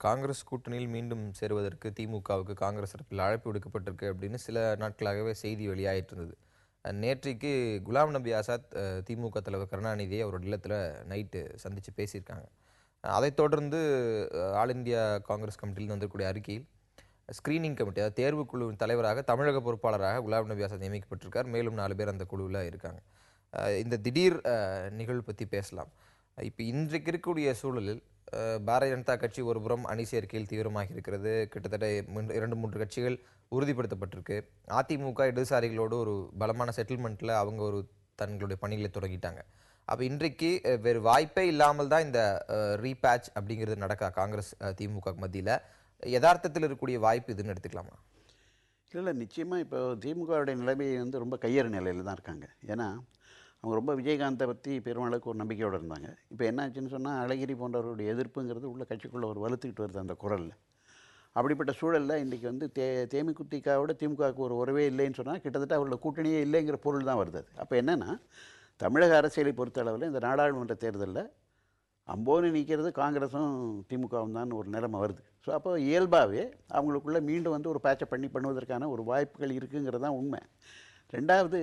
காங்கிரஸ் கூட்டணியில் மீண்டும் சேருவதற்கு திமுகவுக்கு காங்கிரஸ் தரப்பில் அழைப்பு விடுக்கப்பட்டிருக்கு அப்படின்னு சில நாட்களாகவே செய்தி வெளியாயிட்டு இருந்தது. நேற்றைக்கு குலாம் நபி ஆசாத் திமுக தலைவர் கருணாநிதியை அவரோட இல்லத்துல நைட்டு சந்திச்சு பேசியிருக்காங்க. அதைத் தொடர்ந்து ஆல் இந்தியா காங்கிரஸ் கமிட்டியிலிருந்து வந்திருக்கக்கூடிய அறிக்கையில் ஸ்கிரீனிங் கமிட்டி, அதாவது தேர்வுக்குழுவின் தலைவராக தமிழக பொறுப்பாளராக குலாம் நபி ஆசாத் நியமிக்கப்பட்டிருக்கார். மேலும் 4 பேர் அந்த குழுவில் இருக்காங்க. இந்த திடீர் நிகழ்வு பற்றி பேசலாம். இப்போ இன்றைக்கு இருக்கக்கூடிய சூழலில் பாரதிய ஜனதா கட்சி ஒருபுறம் அணி சேர்க்கையில் தீவிரமாக இருக்கிறது. கிட்டத்தட்ட 2-3 கட்சிகள் உறுதிப்படுத்தப்பட்டிருக்கு. அதிமுக இடதுசாரிகளோடு ஒரு பலமான செட்டில்மெண்ட்டில் அவங்க ஒரு தங்களுடைய பணிகளை தொடங்கிட்டாங்க. அப்போ இன்றைக்கு வேறு வாய்ப்பே இல்லாமல் தான் இந்த ரீபேட்ச் அப்படிங்கிறது நடக்கா காங்கிரஸ் திமுக மத்தியில். யதார்த்தத்தில் இருக்கக்கூடிய வாய்ப்பு இதுன்னு எடுத்துக்கலாமா? இல்லை, நிச்சயமாக இப்போ திமுகவுடைய நிலைமை ரொம்ப கையேறு நிலையில் தான் இருக்காங்க. ஏன்னா அவங்க ரொம்ப விஜயகாந்தை பற்றி பெருமளவுக்கு ஒரு நம்பிக்கையோடு இருந்தாங்க. இப்போ என்னாச்சுன்னு சொன்னால் அழகிரி போன்றவருடைய எதிர்ப்புங்கிறது உள்ள கட்சிக்குள்ளே ஒரு வலுத்துக்கிட்டு வருது அந்த குரலில். அப்படிப்பட்ட சூழலில் இன்றைக்கி தேமுதிகவோட திமுகவுக்கு ஒரு உறவே இல்லைன்னு சொன்னால் கிட்டத்தட்ட அவர்களோட கூட்டணியே இல்லைங்கிற பொருள் தான் வருது. அப்போ என்னென்னா, தமிழக அரசியலை பொறுத்தளவில் இந்த நாடாளுமன்ற தேர்தலில் அம்போன்னு நிற்கிறது காங்கிரஸும் திமுகவும் தான் ஒரு நிலைமை வருது. ஸோ அப்போ இயல்பாகவே அவங்களுக்குள்ளே மீண்டும் ஒரு பேட்சப் பண்ணுவதற்கான ஒரு வாய்ப்புகள் இருக்குங்கிறது தான் உண்மை. ரெண்டாவது,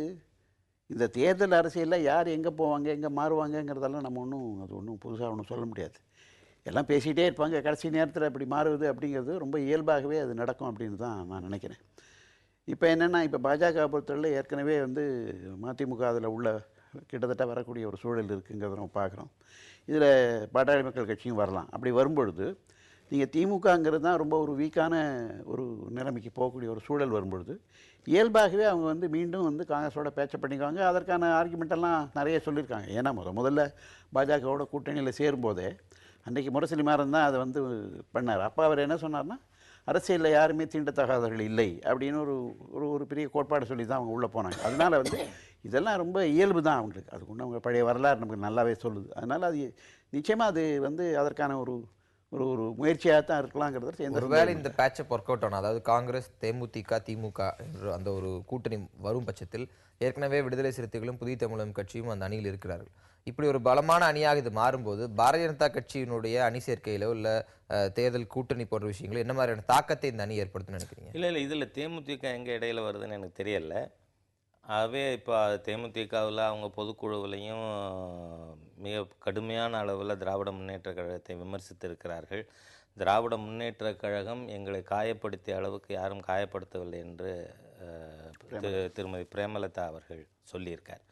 இந்த தேர்தல் அரசியலில் யார் எங்கே போவாங்க, எங்கே மாறுவாங்கங்கிறதெல்லாம் நம்ம ஒன்றும் புதுசாக ஒன்றும் சொல்ல முடியாது. எல்லாம் பேசிகிட்டே இருப்பாங்க. கடைசி நேரத்தில் இப்படி மாறுவது அப்படிங்கிறது ரொம்ப இயல்பாகவே அது நடக்கும் அப்படின்னு தான் நான் நினைக்கிறேன். இப்போ என்னென்னா, இப்போ பாஜக பொறுத்தவரை ஏற்கனவே மதிமுக அதில் உள்ள கிட்டத்தட்ட வரக்கூடிய ஒரு சூழல் இருக்குங்கிறத நம்ம பார்க்குறோம். இதில் பாட்டாளி மக்கள் கட்சியும் வரலாம். அப்படி வரும்பொழுது நீங்கள் திமுகங்கிறது தான் ரொம்ப ஒரு வீக்கான ஒரு நிலைமைக்கு போகக்கூடிய ஒரு சூழல் வரும்பொழுது இயல்பாகவே அவங்க மீண்டும் காங்கிரஸோட பேச்சை பண்ணிக்குவாங்க. அதற்கான ஆர்குமெண்ட்டெல்லாம் நிறைய சொல்லியிருக்காங்க. ஏன்னா முதல்ல பாஜகவோட கூட்டணியில் சேரும்போதே அன்றைக்கி முரசொலி மாறன் தான் அதை பண்ணார். அப்போ அவர் என்ன சொன்னார்னா, அரசியலில் யாருமே தீண்டத்தகாதவர்கள் இல்லை அப்படின்னு ஒரு பெரிய கோட்பாடு சொல்லி தான் அவங்க உள்ளே போனாங்க. அதனால் இதெல்லாம் ரொம்ப இயல்பு தான் அவங்களுக்கு. அதுக்கு அவங்க பழைய வரலாறு நமக்கு நல்லாவே சொல்லுது. அதனால் அது நிச்சயமாக அது அதற்கான ஒரு ஒரு முயற்சியாக தான் இருக்கலாங்கிறது. ஒருவேளை இந்த பேட்சப் ஒர்க் அவுட் ஆனால், அதாவது காங்கிரஸ், தேமுதிக, திமுக என்ற அந்த ஒரு கூட்டணி வரும் பட்சத்தில் ஏற்கனவே விடுதலை சிறுத்தைகளும் புதிய தமிழகம் கட்சியும் அந்த அணியில் இருக்கிறார்கள். இப்படி ஒரு பலமான அணியாக இது மாறும்போது பாரதிய ஜனதா கட்சியினுடைய அணி சேர்க்கையிலோ இல்லை தேர்தல் கூட்டணி போன்ற விஷயங்களோ என்ன மாதிரியான தாக்கத்தை இந்த அணி ஏற்படுத்துன்னு நினைக்கிறீங்க? இல்லை, இதில் தேமுதிக எங்கே இடையில வருதுன்னு எனக்கு தெரியல. ஆகவே இப்போ தேமுதிகவில் அவங்க பொதுக்குழுவிலையும் மிக கடுமையான அளவில் திராவிட முன்னேற்ற கழகத்தை விமர்சித்து இருக்கிறார்கள். திராவிட முன்னேற்ற கழகம் எங்களை காயப்படுத்திய அளவுக்கு யாரும் காயப்படுத்தவில்லை என்று திருமதி பிரேமலதா அவர்கள் சொல்லியிருக்கார்.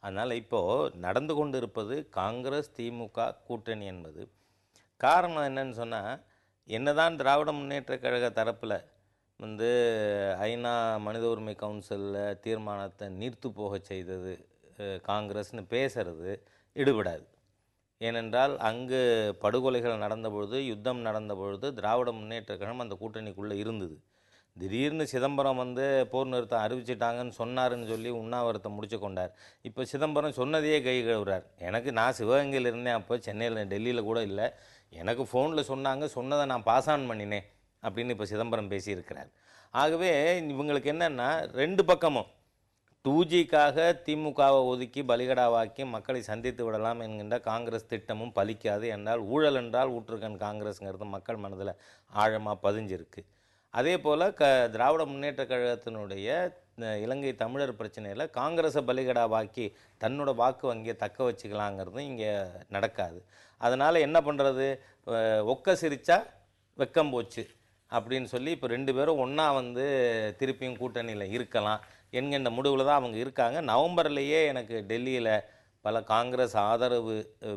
அதனால் இப்போது நடந்து கொண்டு இருப்பது காங்கிரஸ் திமுக கூட்டணி என்பது காரணம் என்னன்னு சொன்னால், என்னதான் திராவிட முன்னேற்ற கழக தரப்பில் ஐநா மனித உரிமை கவுன்சிலில் தீர்மானத்தை நீர்த்து போக செய்தது காங்கிரஸ்னு பேசுறது ஈடுபடாது. ஏனென்றால் அங்கு படுகொலைகள் நடந்தபொழுது, யுத்தம் நடந்தபொழுது திராவிட முன்னேற்ற கழகம் அந்த கூட்டணிக்குள்ளே இருந்தது. திடீர்னு சிதம்பரம் போர் நிறுத்தம் அறிவிச்சிட்டாங்கன்னு சொன்னாருன்னு சொல்லி உண்ணாவிரத்தை முடிச்சு கொண்டார். இப்போ சிதம்பரம் சொன்னதையே கை கழுவுறார். நான் சிவகங்கையில் இருந்தேன், அப்போ சென்னையில் டெல்லியில் கூட இல்லை, எனக்கு ஃபோனில் சொன்னதை நான் பாஸ் ஆன் பண்ணினேன் அப்படின்னு இப்போ சிதம்பரம் பேசியிருக்கிறார். ஆகவே இவங்களுக்கு என்னென்னா, ரெண்டு பக்கமும் 2Gக்காக திமுகவை ஒதுக்கி பலிகடாவாக்கி மக்களை சந்தித்து விடலாம் என்கின்ற காங்கிரஸ் திட்டமும் பலிக்காது. என்றால் ஊழல் என்றால் ஊற்றுக்கண் காங்கிரஸுங்கிறது மக்கள் மனதில் ஆழமாக பதிஞ்சிருக்கு. அதே போல் திராவிட முன்னேற்ற கழகத்தினுடைய இலங்கை தமிழர் பிரச்சனையில் காங்கிரஸை பலிகடாவாக்கி தன்னோட வாக்கு வங்கியை தக்க வச்சுக்கலாங்கிறதும் இங்கே நடக்காது. அதனால் என்ன பண்ணுறது, ஒக்க சிரிச்சா வெக்கம் போச்சு அப்படின்னு சொல்லி இப்போ 2 பேரும் ஒன்றா திருப்பியும் கூட்டணியில் இருக்கலாம் என்கின்ற முடிவில் தான் அவங்க இருக்காங்க. நவம்பர்லேயே எனக்கு டெல்லியில் பல காங்கிரஸ் ஆதரவு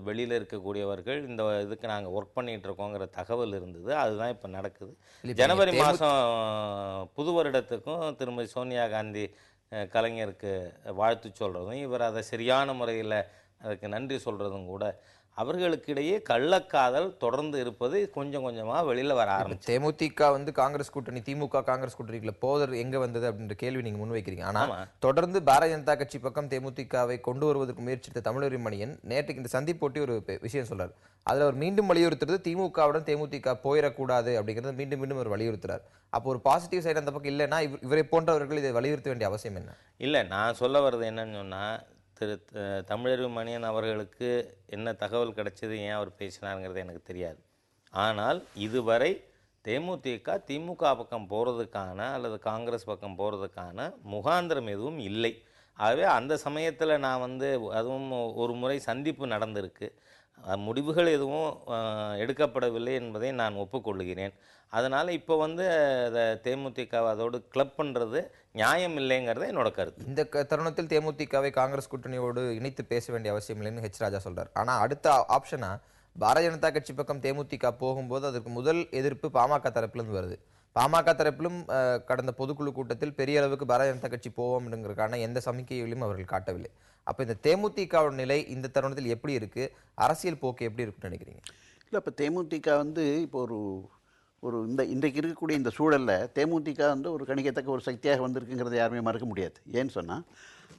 வெளியில் இருக்கக்கூடியவர்கள் இந்த இதுக்கு நாங்கள் ஒர்க் பண்ணிகிட்டு இருக்கோங்கிற தகவல் இருந்தது. அதுதான் இப்போ நடக்குது. ஜனவரி மாதம் புது வருடத்துக்கும் திருமதி சோனியா காந்தி கலைஞருக்கு வாழ்த்து சொல்கிறதும், இவர் அதை சரியான முறையில் அதுக்கு நன்றி சொல்கிறதும் கூட அவர்களுக்கிடையே கள்ளக்காதல் தொடர்ந்து இருப்பது கொஞ்சம் கொஞ்சமாக வெளியில் வர ஆரம்பிச்சு. தேமுதிக காங்கிரஸ் கூட்டணி, திமுக காங்கிரஸ் கூட்டணிக்குள்ள போதர் எங்கே வந்தது அப்படின்ற கேள்வி நீங்கள் முன்வைக்கிறீங்க. ஆனால் தொடர்ந்து பாரதிய ஜனதா கட்சி பக்கம் தேமுதிகவை கொண்டு வருவதற்கு முயற்சித்த தமிழறி மணியன் நேற்றுக்கு இந்த சந்திப்போட்டி ஒரு விஷயம் சொல்றார். அதில் அவர் மீண்டும் வலியுறுத்துறது திமுகவுடன் தேமுதிக போயிடக்கூடாது அப்படிங்கிறது மீண்டும் மீண்டும் அவர் வலியுறுத்துறார். அப்போ ஒரு பாசிட்டிவ் சைடு அந்த பக்கம் இல்லைன்னா இவரை போன்றவர்கள் இதை வலியுறுத்த வேண்டிய அவசியம் என்ன? இல்லை, நான் சொல்ல வர்றது என்னன்னு சொன்னால், தமிழறிவு மணியன் அவர்களுக்கு என்ன தகவல் கிடைச்சது, ஏன் அவர் பேசினாருங்கிறது எனக்கு தெரியாது. ஆனால் இதுவரை தேமுதிக திமுக பக்கம் போகிறதுக்கான அல்லது காங்கிரஸ் பக்கம் போகிறதுக்கான முகாந்திரம் எதுவும் இல்லை. ஆகவே அந்த சமயத்தில் நான் அதுவும் ஒரு முறை சந்திப்பு நடந்திருக்கு. முடிவுகள் எதுவும் எடுக்கப்படவில்லை என்பதை நான் ஒப்புக்கொள்கிறேன். அதனால் இப்போ அதை தேமுதிகவை அதோடு கிளப் பண்ணுறது நியாயம் இல்லைங்கிறது என்னோட கருத்து. இந்த தருணத்தில் தேமுதிகவை காங்கிரஸ் கூட்டணியோடு இணைத்து பேச வேண்டிய அவசியம் இல்லைன்னு ஹெச் ராஜா சொல்றார். ஆனால் அடுத்த ஆப்ஷனா பாரதிய ஜனதா கட்சி பக்கம் தேமுதிக போகும்போது அதற்கு முதல் எதிர்ப்பு பாமக தரப்பிலிருந்து வருது. பாமக தரப்பிலும் கடந்த பொதுக்குழு கூட்டத்தில் பெரிய அளவுக்கு பாரதிய ஜனதா கட்சி போவோம்ங்கிறதுக்கான எந்த சமிக்கைகளையும் அவர்கள் காட்டவில்லை. அப்போ இந்த தேமுதிகவோட நிலை இந்த தருணத்தில் எப்படி இருக்கு, அரசியல் போக்கு எப்படி இருக்குன்னு நினைக்கிறீங்க? இல்லை, இப்போ தேமுதிக இப்போ ஒரு இன்றைக்கு இருக்கக்கூடிய இந்த சூழலில் தேமுதிக ஒரு கணிக்கத்தக்க ஒரு சக்தியாக வந்திருக்குங்கிறத யாருமே மறக்க முடியாது. ஏன்னு சொன்னால்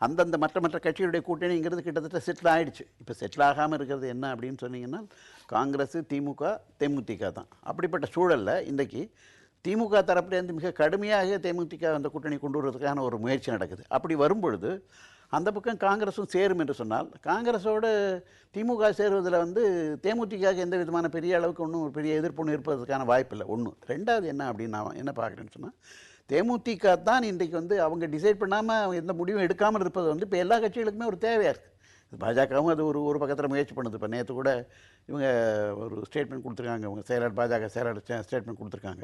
அந்தந்த மற்ற கட்சிகளுடைய கூட்டணிங்கிறது கிட்டத்தட்ட செட்டில் ஆகிடுச்சு. இப்போ செட்டில் ஆகாமல் இருக்கிறது என்ன அப்படின்னு சொன்னீங்கன்னா காங்கிரஸ், திமுக, தேமுதிக தான். அப்படிப்பட்ட சூழலில் இன்றைக்கி திமுக தரப்புலேருந்து மிக கடுமையாக தேமுதிக அந்த கூட்டணி கொண்டு வருவதற்கான ஒரு முயற்சி நடக்குது. அப்படி வரும்பொழுது அந்த பக்கம் காங்கிரஸும் சேரும் என்று சொன்னால் காங்கிரஸோடு திமுக சேருவதில் தேமுதிக எந்த விதமான பெரிய அளவுக்கு ஒன்றும் ஒரு பெரிய எதிர்ப்பு ஒன்று இருப்பதற்கான வாய்ப்பு இல்லை. ஒன்று. ரெண்டாவது என்ன அப்படின்னு நான் என்ன பார்க்குறேன்னு சொன்னால் தேமுதிக தான் இன்றைக்கு அவங்க டிசைட் பண்ணாமல் எந்த முடிவும் எடுக்காமல் இருப்பது இப்போ எல்லா கட்சிகளுக்குமே ஒரு தேவையாக இருக்குது. பாஜகவும் அது ஒரு பக்கத்தில் முயற்சி பண்ணுது. இப்போ நேற்று கூட இவங்க ஒரு ஸ்டேட்மெண்ட் கொடுத்துருக்காங்க. அவங்க பாஜக செயலாளர் ஸ்டேட்மெண்ட் கொடுத்துருக்காங்க.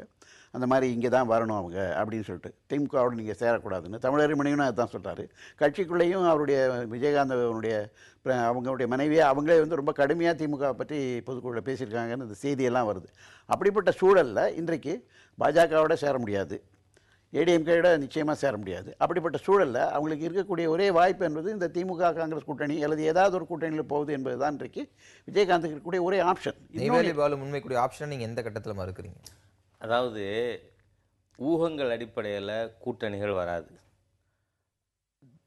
அந்த மாதிரி இங்கே தான் வரணும் அவங்க அப்படின்னு சொல்லிட்டு, திமுகவோடு நீங்கள் சேரக்கூடாதுன்னு. தமிழர் மணிவனும் அதுதான் சொல்கிறாரு. கட்சிக்குள்ளேயும் அவருடைய விஜயகாந்த் அவங்களுடைய மனைவியை அவங்களே ரொம்ப கடுமையாக திமுக பற்றி பொதுக்குழுவில் பேசியிருக்காங்கன்னு இந்த செய்தியெல்லாம் வருது. அப்படிப்பட்ட சூழலில் இன்றைக்கு பாஜகவோட சேர முடியாது, ஏடிஎம்கேயோட நிச்சயமாக சேர முடியாது. அப்படிப்பட்ட சூழலில் அவங்களுக்கு இருக்கக்கூடிய ஒரே வாய்ப்பு என்பது இந்த திமுக காங்கிரஸ் கூட்டணி அல்லது ஏதாவது ஒரு கூட்டணியில் போகுது என்பது தான் இன்றைக்கு விஜயகாந்துக்கு இருக்கக்கூடிய ஒரே ஆப்ஷன். முன்வைக்கூடிய ஆப்ஷன் நீங்கள் எந்த கட்டத்தில் மறுக்கிறீங்க? அதாவது ஊகங்கள் அடிப்படையில் கூட்டணிகள் வராது.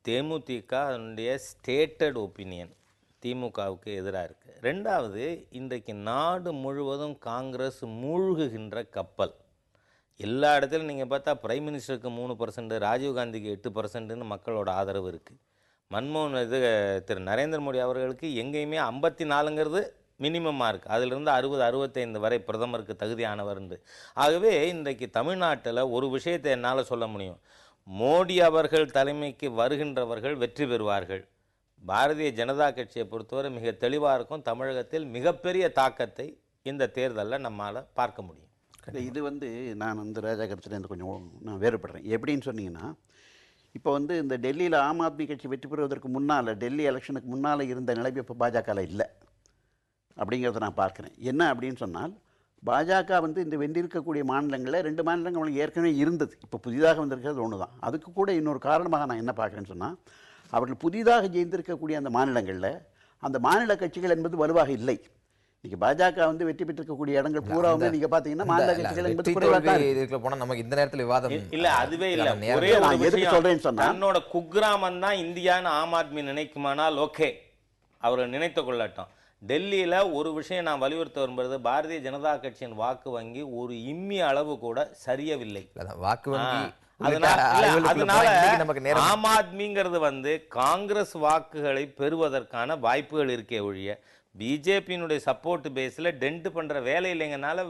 தேமுதிக அதனுடைய ஸ்டேட்டட் ஒப்பீனியன் திமுகவுக்கு எதிராக இருக்குது. ரெண்டாவது, இன்றைக்கு நாடு முழுவதும் காங்கிரஸ் மூழ்குகின்ற கப்பல். எல்லா இடத்துலையும் நீங்கள் பார்த்தா பிரைம் மினிஸ்டருக்கு 3%, ராஜீவ்காந்திக்கு 8%ன்னு மக்களோட ஆதரவு இருக்குது. திரு நரேந்திர மோடி அவர்களுக்கு எங்கேயுமே 54ங்கிறது மினிமமாக இருக்குது. அதிலிருந்து 60-65 வரை பிரதமருக்கு தகுதியானவர்ன்று. ஆகவே இன்றைக்கு தமிழ்நாட்டில் ஒரு விஷயத்தை என்னால் சொல்ல முடியும். மோடி அவர்கள் தலைமைக்கு வருகின்றவர்கள் வெற்றி பெறுவார்கள். பாரதிய ஜனதா கட்சியை பொறுத்தவரை மிக தெளிவாக இருக்கும். தமிழகத்தில் மிகப்பெரிய தாக்கத்தை இந்த தேர்தலில் நம்மால் பார்க்க முடியும். இது நான் ராஜா கருத்துலேருந்து கொஞ்சம் நான் வேறுபடுறேன். எப்படின்னு சொன்னீங்கன்னா, இப்போ இந்த டெல்லியில் ஆம் ஆத்மி கட்சி வெற்றி பெறுவதற்கு முன்னால், டெல்லி எலெக்ஷனுக்கு முன்னால் இருந்த நிலைமை இப்போ பாஜகவில் இல்லை அப்படிங்கிறத நான் பார்க்குறேன். என்ன அப்படின்னு சொன்னால், பாஜக இந்த வென்றிருக்கக்கூடிய மாநிலங்களில் 2 மாநிலங்கள் அவங்களுக்கு ஏற்கனவே இருந்தது. இப்போ புதிதாக வந்திருக்கிறது ஒன்று தான். அதுக்கு கூட இன்னொரு காரணமாக நான் என்ன பார்க்குறேன்னு சொன்னால், அவர்கள் புதிதாக ஜெயித்திருக்கக்கூடிய அந்த மாநிலங்களில் அந்த மாநில கட்சிகள் என்பது வலுவாக இல்லை. இன்னைக்கு பாஜக வெற்றி பெற்றிருக்கக்கூடிய இடங்கள் பூராவுமே நீங்க பாத்தீங்கன்னா மாநில கட்சிகள் என்பது இதுக்குள்ள போனா நமக்கு இந்த நேரத்தில் விவாதம் இல்ல. அதுவே இல்ல. ஒரே நான் எதுக்கு சொல்றேன்னு சொன்னா, தன்னோட குக்கிராமம் தான் இந்தியான்னு ஆம் ஆத்மி நினைக்குமானால் ஓகே, அவர்கள் நினைத்து கொள்ளட்டும். டெல்லியில ஒரு விஷயம் நான் வலியுறுத்த வரும்போது, பாரதிய ஜனதா கட்சியின் வாக்கு வங்கி ஒரு இம்மி அளவு கூட சரியவில்லை. வாக்கு வங்கி அதனால ஆம் ஆத்மிங்கிறது காங்கிரஸ் வாக்குகளை பெறுவதற்கான வாய்ப்புகள் இருக்கே ஒழிய பிஜேபியினுடைய சப்போர்ட் பேஸில் டென்ட் பண்ணுற வேலை இல்லைங்கனால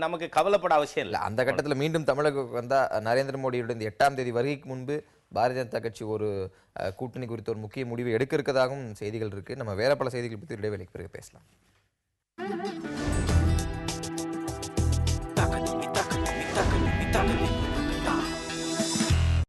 நமக்கு கவலைப்பட அவசியம் இல்லை. அந்த கட்டத்தில் மீண்டும் தமிழகம் வந்தால் நரேந்திர மோடியோட இந்த 8ஆம் தேதி வருகைக்கு முன்பு பாரதிய ஜனதா கட்சி ஒரு கூட்டணி குறித்த ஒரு முக்கிய முடிவு எடுக்க இருக்கதாகவும் செய்திகள் இருக்குது. நம்ம வேற பல செய்திகள் பற்றி இடைவேளைக்கு பிறகு பேசலாம்.